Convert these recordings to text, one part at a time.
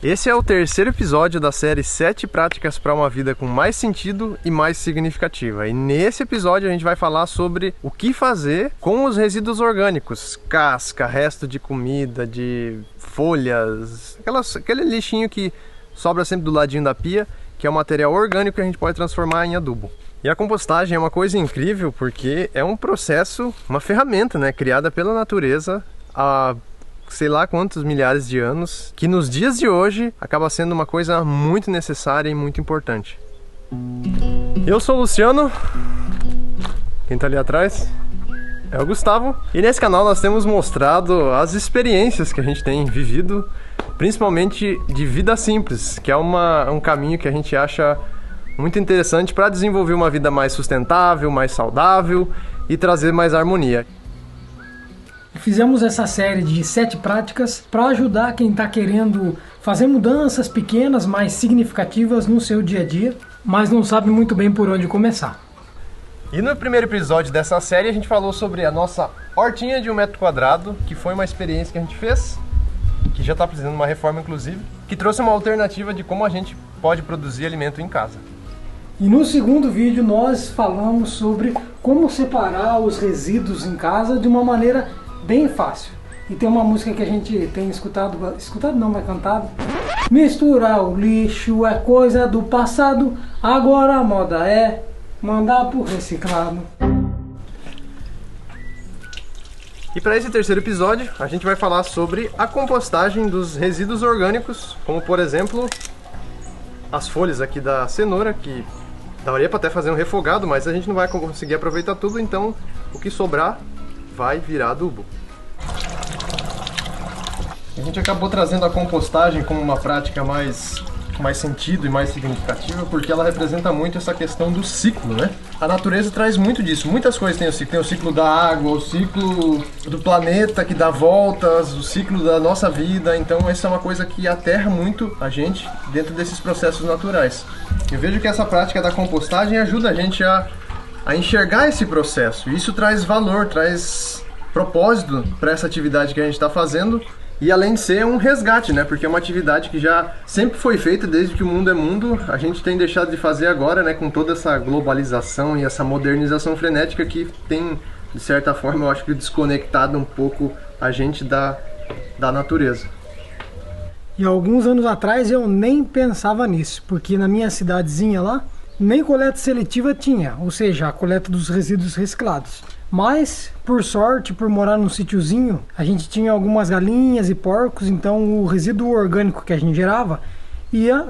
Esse é o terceiro episódio da série 7 práticas para uma vida com mais sentido e mais significativa. E nesse episódio a gente vai falar sobre o que fazer com os resíduos orgânicos, casca, resto de comida, de folhas, aquele lixinho que sobra sempre do ladinho da pia, que é um material orgânico que a gente pode transformar em adubo. E a compostagem é uma coisa incrível porque é um processo, uma ferramenta, né, criada pela natureza há sei lá quantos milhares de anos, que nos dias de hoje acaba sendo uma coisa muito necessária e muito importante. Eu sou o Luciano, quem tá ali atrás é o Gustavo, e nesse canal nós temos mostrado as experiências que a gente tem vivido, principalmente de vida simples, que é um caminho que a gente acha muito interessante para desenvolver uma vida mais sustentável, mais saudável e trazer mais harmonia. Fizemos essa série de 7 práticas para ajudar quem está querendo fazer mudanças pequenas, mais significativas no seu dia a dia, mas não sabe muito bem por onde começar. E no primeiro episódio dessa série a gente falou sobre a nossa hortinha de 1 metro quadrado, que foi uma experiência que a gente fez, que já está precisando de uma reforma inclusive, que trouxe uma alternativa de como a gente pode produzir alimento em casa. E no segundo vídeo nós falamos sobre como separar os resíduos em casa de uma maneira bem fácil. E tem uma música que a gente tem escutado não, mas cantado. Misturar o lixo é coisa do passado, agora a moda é mandar pro reciclado. E para esse terceiro episódio, a gente vai falar sobre a compostagem dos resíduos orgânicos, como por exemplo, as folhas aqui da cenoura, que daria para até fazer um refogado, mas a gente não vai conseguir aproveitar tudo, então o que sobrar vai virar adubo. A gente acabou trazendo a compostagem como uma prática com mais sentido e mais significativa, porque ela representa muito essa questão do ciclo, né? A natureza traz muito disso. Muitas coisas tem o ciclo da água, o ciclo do planeta que dá voltas, o ciclo da nossa vida. Então essa é uma coisa que aterra muito a gente dentro desses processos naturais. Eu vejo que essa prática da compostagem ajuda a gente a enxergar esse processo. Isso traz valor, traz propósito para essa atividade que a gente está fazendo. E além de ser um resgate, né? Porque é uma atividade que já sempre foi feita desde que o mundo é mundo. A gente tem deixado de fazer agora, né? Com toda essa globalização e essa modernização frenética que tem, de certa forma, eu acho que desconectado um pouco a gente da natureza. E alguns anos atrás eu nem pensava nisso, porque na minha cidadezinha lá, nem coleta seletiva tinha, ou seja, a coleta dos resíduos reciclados. Mas, por sorte, por morar num sítiozinho, a gente tinha algumas galinhas e porcos, então o resíduo orgânico que a gente gerava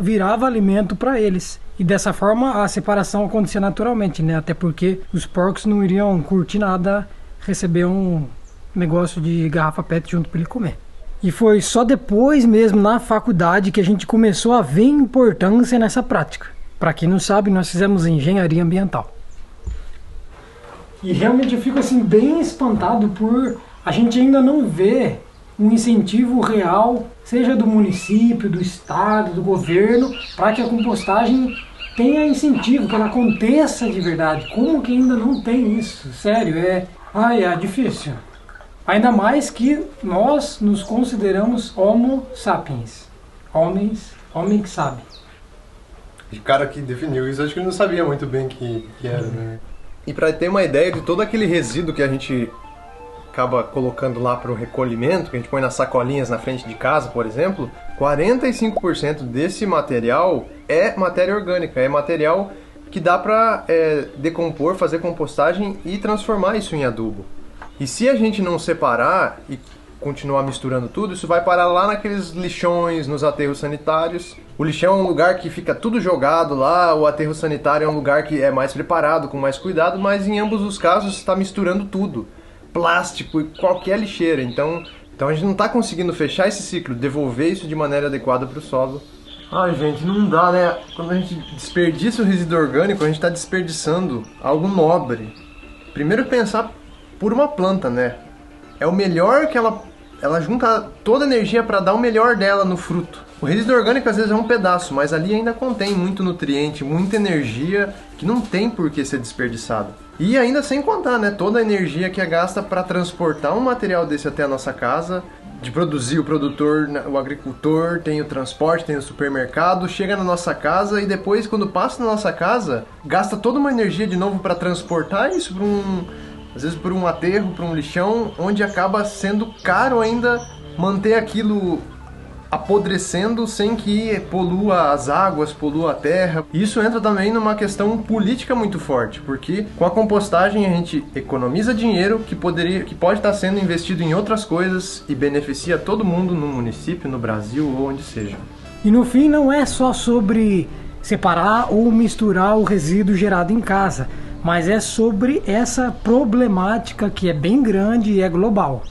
virava alimento para eles. E dessa forma a separação acontecia naturalmente, né? Até porque os porcos não iriam curtir nada receber um negócio de garrafa PET junto para ele comer. E foi só depois mesmo, na faculdade, que a gente começou a ver importância nessa prática. Para quem não sabe, nós fizemos engenharia ambiental. E realmente eu fico assim bem espantado por a gente ainda não ver um incentivo real, seja do município, do estado, do governo, para que a compostagem tenha incentivo, que ela aconteça de verdade. Como que ainda não tem isso? Sério, é difícil. Ainda mais que nós nos consideramos homo sapiens. Homem que sabe. O cara que definiu isso, acho que ele não sabia muito bem o que era, né? E para ter uma ideia de todo aquele resíduo que a gente acaba colocando lá para o recolhimento, que a gente põe nas sacolinhas na frente de casa, por exemplo, 45% desse material é matéria orgânica, é material que dá para decompor, fazer compostagem e transformar isso em adubo. E se a gente não separar e continuar misturando tudo, isso vai parar lá naqueles lixões, nos aterros sanitários. O lixão é um lugar que fica tudo jogado lá, o aterro sanitário é um lugar que é mais preparado, com mais cuidado, mas em ambos os casos está misturando tudo. Plástico e qualquer lixeira. Então a gente não está conseguindo fechar esse ciclo, devolver isso de maneira adequada para o solo. Ai, gente, não dá, né? Quando a gente desperdiça o resíduo orgânico, a gente está desperdiçando algo nobre. Primeiro pensar por uma planta, né? É o melhor que ela junta toda a energia para dar o melhor dela no fruto. O resíduo orgânico às vezes é um pedaço, mas ali ainda contém muito nutriente, muita energia que não tem por que ser desperdiçada. E ainda sem contar, né, toda a energia que é gasta para transportar um material desse até a nossa casa, de produzir, o produtor, o agricultor, tem o transporte, tem o supermercado, chega na nossa casa e depois, quando passa na nossa casa, gasta toda uma energia de novo para transportar isso para às vezes por um aterro, para um lixão, onde acaba sendo caro ainda manter aquilo apodrecendo sem que polua as águas, polua a terra. Isso entra também numa questão política muito forte, porque com a compostagem a gente economiza dinheiro que pode estar sendo investido em outras coisas e beneficia todo mundo no município, no Brasil ou onde seja. E no fim não é só sobre separar ou misturar o resíduo gerado em casa, mas é sobre essa problemática que é bem grande e é global.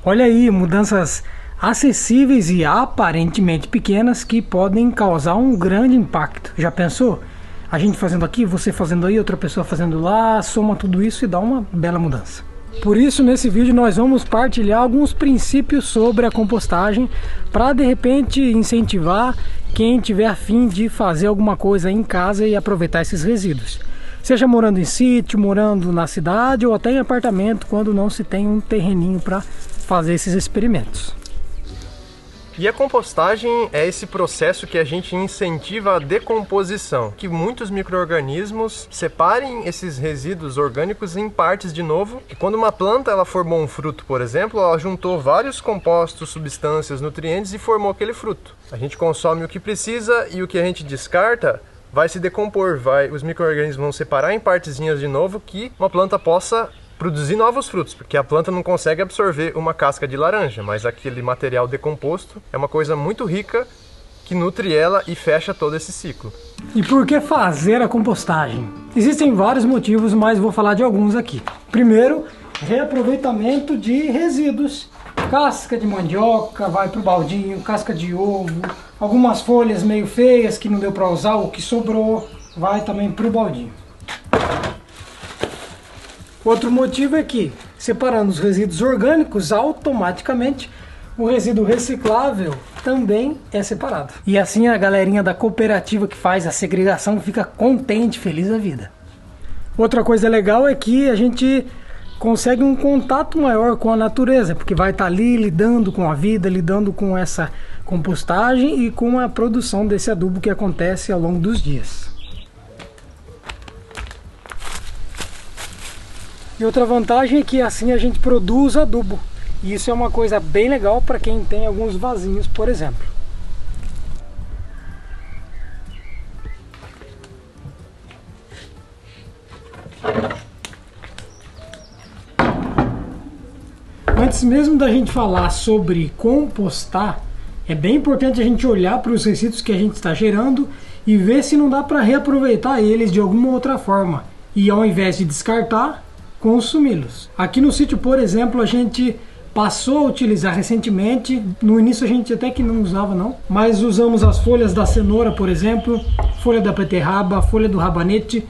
Olha aí, mudanças acessíveis e aparentemente pequenas que podem causar um grande impacto. Já pensou? A gente fazendo aqui, você fazendo aí, outra pessoa fazendo lá, soma tudo isso e dá uma bela mudança. Por isso, nesse vídeo nós vamos partilhar alguns princípios sobre a compostagem para de repente incentivar quem tiver a fim de fazer alguma coisa em casa e aproveitar esses resíduos. Seja morando em sítio, morando na cidade ou até em apartamento, quando não se tem um terreninho para fazer esses experimentos. E a compostagem é esse processo que a gente incentiva a decomposição, que muitos micro-organismos separem esses resíduos orgânicos em partes de novo, que quando uma planta ela formou um fruto, por exemplo, ela juntou vários compostos, substâncias, nutrientes e formou aquele fruto. A gente consome o que precisa e o que a gente descarta vai se decompor, os micro-organismos vão separar em partezinhas de novo que uma planta possa produzir novos frutos, porque a planta não consegue absorver uma casca de laranja, mas aquele material decomposto é uma coisa muito rica que nutre ela e fecha todo esse ciclo. E por que fazer a compostagem? Existem vários motivos, mas vou falar de alguns aqui. Primeiro, reaproveitamento de resíduos. Casca de mandioca vai para o baldinho, casca de ovo, algumas folhas meio feias que não deu para usar, o que sobrou vai também para o baldinho. Outro motivo é que, separando os resíduos orgânicos, automaticamente o resíduo reciclável também é separado. E assim a galerinha da cooperativa que faz a segregação fica contente, feliz da vida. Outra coisa legal é que a gente consegue um contato maior com a natureza, porque vai estar ali lidando com a vida, lidando com essa compostagem e com a produção desse adubo que acontece ao longo dos dias. E outra vantagem é que assim a gente produz adubo. E isso é uma coisa bem legal para quem tem alguns vasinhos, por exemplo. Antes mesmo da gente falar sobre compostar, é bem importante a gente olhar para os resíduos que a gente está gerando e ver se não dá para reaproveitar eles de alguma outra forma. E ao invés de descartar, consumi-los. Aqui no sítio, por exemplo, a gente passou a utilizar recentemente, no início a gente até que não usava não, mas usamos as folhas da cenoura, por exemplo, folha da beterraba, folha do rabanete.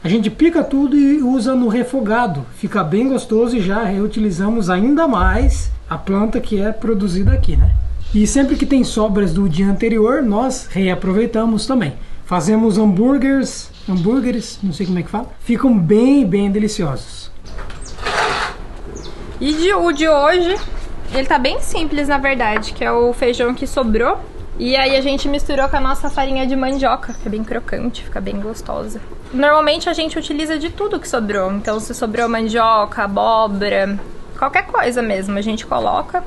A gente pica tudo e usa no refogado, fica bem gostoso e já reutilizamos ainda mais a planta que é produzida aqui, né? E sempre que tem sobras do dia anterior, nós reaproveitamos também. Fazemos hambúrgueres, não sei como é que fala, ficam bem deliciosos. E o de hoje, ele tá bem simples na verdade, que é o feijão que sobrou. E aí a gente misturou com a nossa farinha de mandioca, que é bem crocante, fica bem gostosa. Normalmente a gente utiliza de tudo que sobrou, então se sobrou mandioca, abóbora, qualquer coisa mesmo, a gente coloca.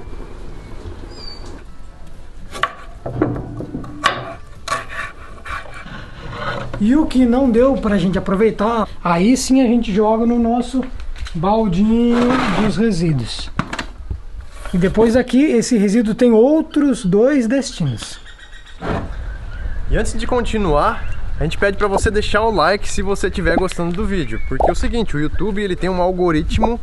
E o que não deu pra gente aproveitar, aí sim a gente joga no nosso baldinho dos resíduos. E depois aqui, esse resíduo tem outros 2 destinos. E antes de continuar, a gente pede para você deixar o like se você estiver gostando do vídeo. Porque é o seguinte, o YouTube ele tem um algoritmo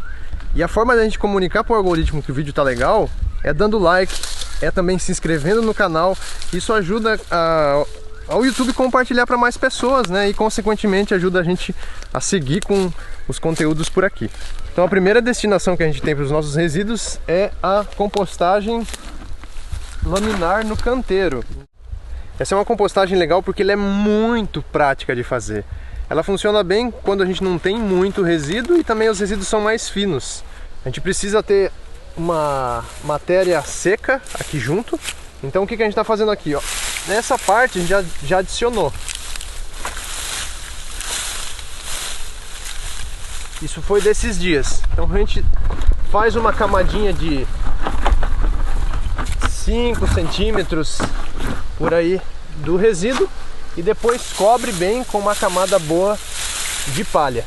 e a forma da gente comunicar para o algoritmo que o vídeo tá legal é dando like, é também se inscrevendo no canal. Isso ajuda ao YouTube compartilhar para mais pessoas, né? E consequentemente ajuda a gente a seguir com os conteúdos por aqui. Então a primeira destinação que a gente tem para os nossos resíduos é a compostagem laminar no canteiro. Essa é uma compostagem legal porque ela é muito prática de fazer. Ela funciona bem quando a gente não tem muito resíduo e também os resíduos são mais finos. A gente precisa ter uma matéria seca aqui junto. Então o que a gente está fazendo aqui, ó? Nessa parte a gente já adicionou. Isso foi desses dias. Então a gente faz uma camadinha de 5 centímetros por aí do resíduo e depois cobre bem com uma camada boa de palha.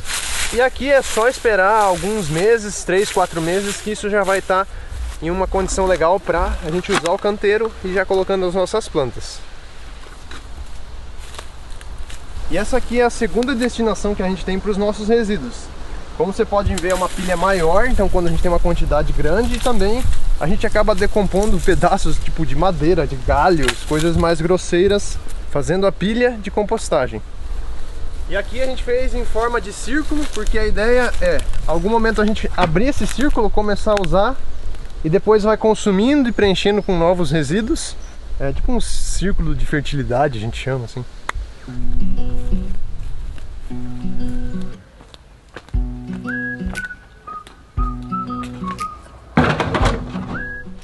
E aqui é só esperar alguns meses, 3, 4 meses, que isso já vai estar em uma condição legal para a gente usar o canteiro e já colocando as nossas plantas. E essa aqui é a segunda destinação que a gente tem para os nossos resíduos. Como você pode ver, é uma pilha maior, então quando a gente tem uma quantidade grande, também a gente acaba decompondo pedaços tipo de madeira, de galhos, coisas mais grosseiras, fazendo a pilha de compostagem. E aqui a gente fez em forma de círculo, porque a ideia é, em algum momento a gente abrir esse círculo, começar a usar, e depois vai consumindo e preenchendo com novos resíduos. É tipo um círculo de fertilidade, a gente chama assim.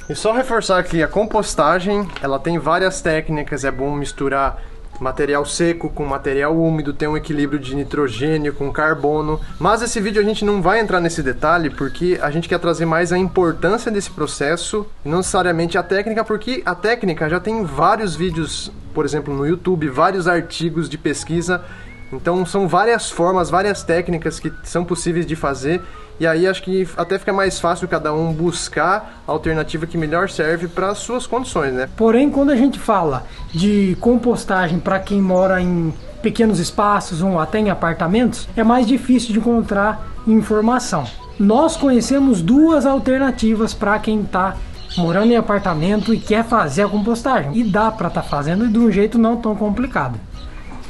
E só reforçar que a compostagem, ela tem várias técnicas, é bom misturar material seco com material úmido, ter um equilíbrio de nitrogênio com carbono. Mas esse vídeo a gente não vai entrar nesse detalhe porque a gente quer trazer mais a importância desse processo, não necessariamente a técnica, porque a técnica já tem vários vídeos, por exemplo, no YouTube, vários artigos de pesquisa. Então são várias formas, várias técnicas que são possíveis de fazer. E aí acho que até fica mais fácil cada um buscar a alternativa que melhor serve para as suas condições, né? Porém, quando a gente fala de compostagem para quem mora em pequenos espaços ou até em apartamentos, é mais difícil de encontrar informação. Nós conhecemos duas alternativas para quem está morando em apartamento e quer fazer a compostagem. E dá para estar fazendo de um jeito não tão complicado.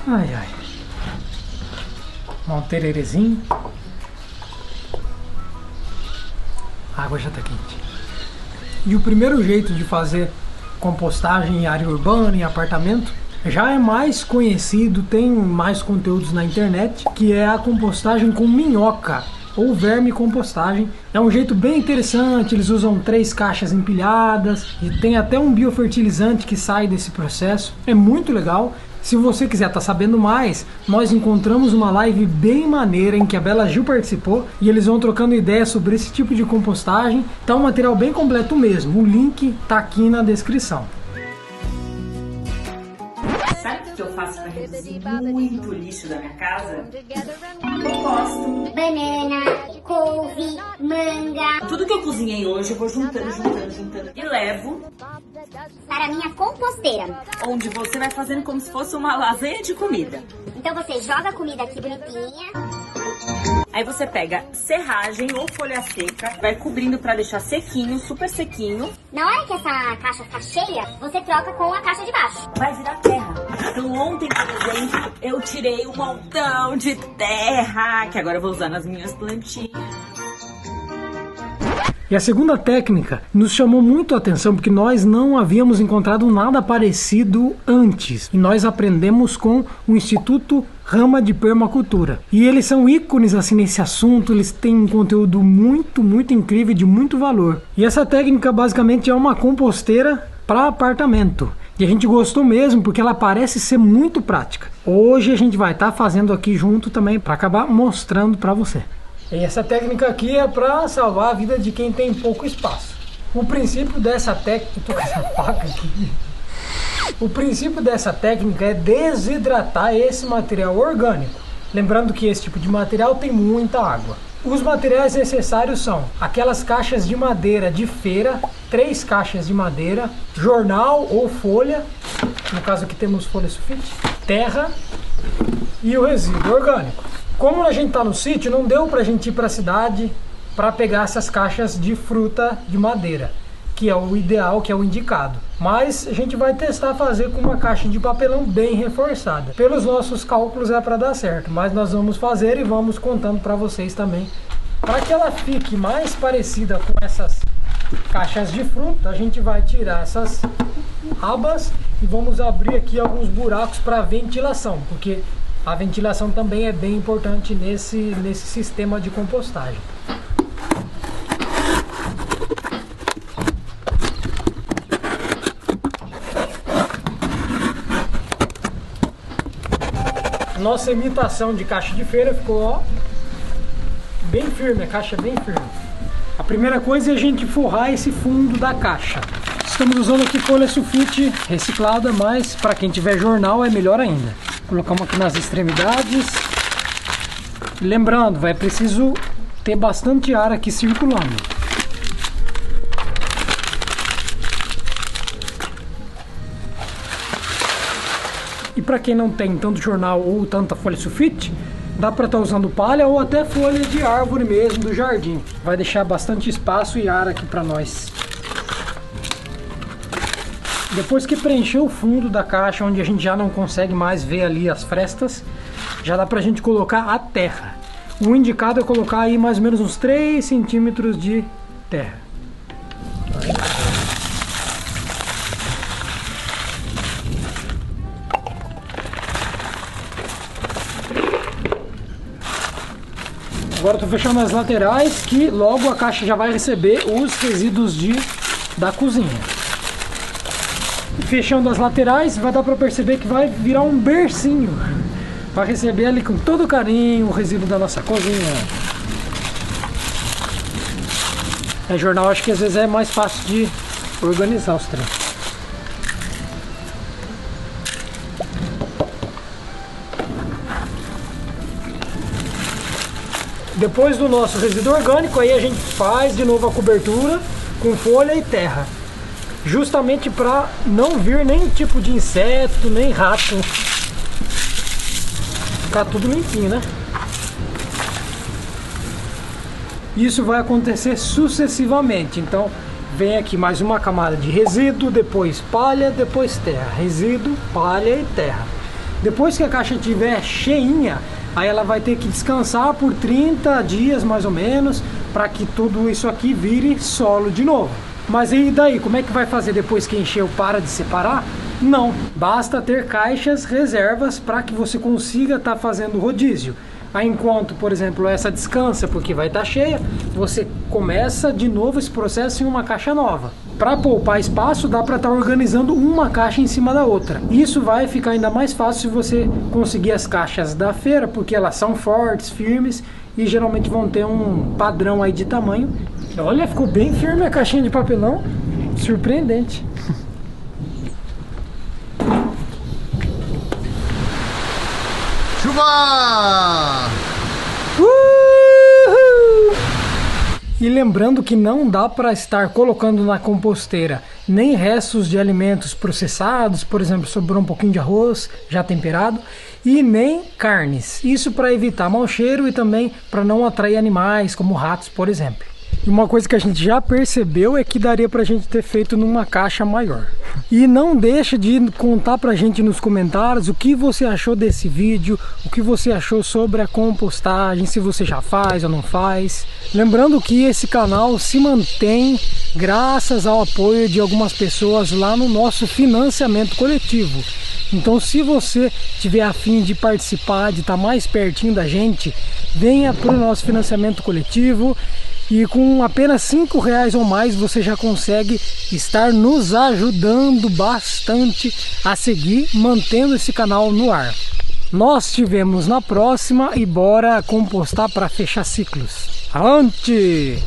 Ai, ai. Um tererezinho. A água já está quente. E o primeiro jeito de fazer compostagem em área urbana, em apartamento, já é mais conhecido, tem mais conteúdos na internet, que é a compostagem com minhoca ou verme compostagem. É um jeito bem interessante, eles usam 3 caixas empilhadas e tem até um biofertilizante que sai desse processo. É muito legal. Se você quiser estar sabendo mais, nós encontramos uma live bem maneira em que a Bela Gil participou e eles vão trocando ideias sobre esse tipo de compostagem. Tá um material bem completo mesmo, o link tá aqui na descrição. Sabe o que eu faço para reduzir muito o lixo da minha casa? Composto. Banana, couve, manga. Tudo que eu cozinhei hoje eu vou juntando e levo para a minha composteira, onde você vai fazendo como se fosse uma lasanha de comida. Então você joga a comida aqui bonitinha. Aí você pega serragem ou folha seca, vai cobrindo pra deixar sequinho, super sequinho. Na hora que essa caixa ficar cheia, você troca com a caixa de baixo. Vai virar terra. Então ontem, por exemplo, eu tirei um montão de terra, que agora eu vou usar nas minhas plantinhas. E a segunda técnica nos chamou muito a atenção porque nós não havíamos encontrado nada parecido antes. E nós aprendemos com o Instituto Rama de Permacultura. E eles são ícones assim nesse assunto, eles têm um conteúdo muito incrível, de muito valor. E essa técnica basicamente é uma composteira para apartamento. E a gente gostou mesmo porque ela parece ser muito prática. Hoje a gente vai estar fazendo aqui junto também para acabar mostrando para você. E essa técnica aqui é para salvar a vida de quem tem pouco espaço. O princípio dessa técnica... Eu tô com essa faca aqui. O princípio dessa técnica é desidratar esse material orgânico. Lembrando que esse tipo de material tem muita água. Os materiais necessários são aquelas caixas de madeira de feira, 3 caixas de madeira, jornal ou folha, no caso aqui temos folha sulfite, terra e o resíduo orgânico. Como a gente está no sítio, não deu para a gente ir para a cidade para pegar essas caixas de fruta de madeira, que é o ideal, que é o indicado. Mas a gente vai testar fazer com uma caixa de papelão bem reforçada. Pelos nossos cálculos é para dar certo, mas nós vamos fazer e vamos contando para vocês também. Para que ela fique mais parecida com essas caixas de fruta, a gente vai tirar essas abas e vamos abrir aqui alguns buracos para ventilação, porque a ventilação também é bem importante nesse sistema de compostagem. A nossa imitação de caixa de feira ficou, ó, bem firme, a caixa é bem firme. A primeira coisa é a gente forrar esse fundo da caixa. Estamos usando aqui folha sulfite reciclada, mas para quem tiver jornal é melhor ainda. Colocamos aqui nas extremidades. Lembrando, vai preciso ter bastante ar aqui circulando. E para quem não tem tanto jornal ou tanta folha sulfite, dá para estar usando palha ou até folha de árvore mesmo do jardim. Vai deixar bastante espaço e ar aqui para nós. Depois que preencher o fundo da caixa, onde a gente já não consegue mais ver ali as frestas, já dá pra gente colocar a terra. O indicado é colocar aí mais ou menos uns 3 centímetros de terra. Agora eu tô fechando as laterais, que logo a caixa já vai receber os resíduos da cozinha. Fechando as laterais, vai dar para perceber que vai virar um bercinho. Vai receber ali com todo carinho o resíduo da nossa cozinha. Jornal, acho que às vezes é mais fácil de organizar os trem. Depois do nosso resíduo orgânico, aí a gente faz de novo a cobertura com folha e terra. Justamente para não vir nenhum tipo de inseto, nem rato. Ficar tudo limpinho, né? Isso vai acontecer sucessivamente. Então, vem aqui mais uma camada de resíduo, depois palha, depois terra. Resíduo, palha e terra. Depois que a caixa estiver cheinha, aí ela vai ter que descansar por 30 dias mais ou menos, para que tudo isso aqui vire solo de novo. Mas e daí, como é que vai fazer depois que encheu, para de separar? Não, basta ter caixas reservas para que você consiga estar fazendo rodízio. Aí enquanto, por exemplo, essa descansa porque vai estar cheia, você começa de novo esse processo em uma caixa nova. Para poupar espaço, dá para estar organizando uma caixa em cima da outra. Isso vai ficar ainda mais fácil se você conseguir as caixas da feira, porque elas são fortes, firmes e geralmente vão ter um padrão aí de tamanho. Olha, ficou bem firme a caixinha de papelão, surpreendente. Chuva! Uhul! E lembrando que não dá para estar colocando na composteira nem restos de alimentos processados, por exemplo, sobrou um pouquinho de arroz já temperado, e nem carnes. Isso para evitar mau cheiro e também para não atrair animais como ratos, por exemplo. E uma coisa que a gente já percebeu é que daria pra gente ter feito numa caixa maior. E não deixa de contar pra gente nos comentários o que você achou desse vídeo, o que você achou sobre a compostagem, se você já faz ou não faz. Lembrando que esse canal se mantém graças ao apoio de algumas pessoas lá no nosso financiamento coletivo. Então, se você tiver a fim de participar, de estar mais pertinho da gente, venha para o nosso financiamento coletivo. E com apenas R$5 ou mais você já consegue estar nos ajudando bastante a seguir mantendo esse canal no ar. Nós te vemos na próxima e bora compostar para fechar ciclos. Avante!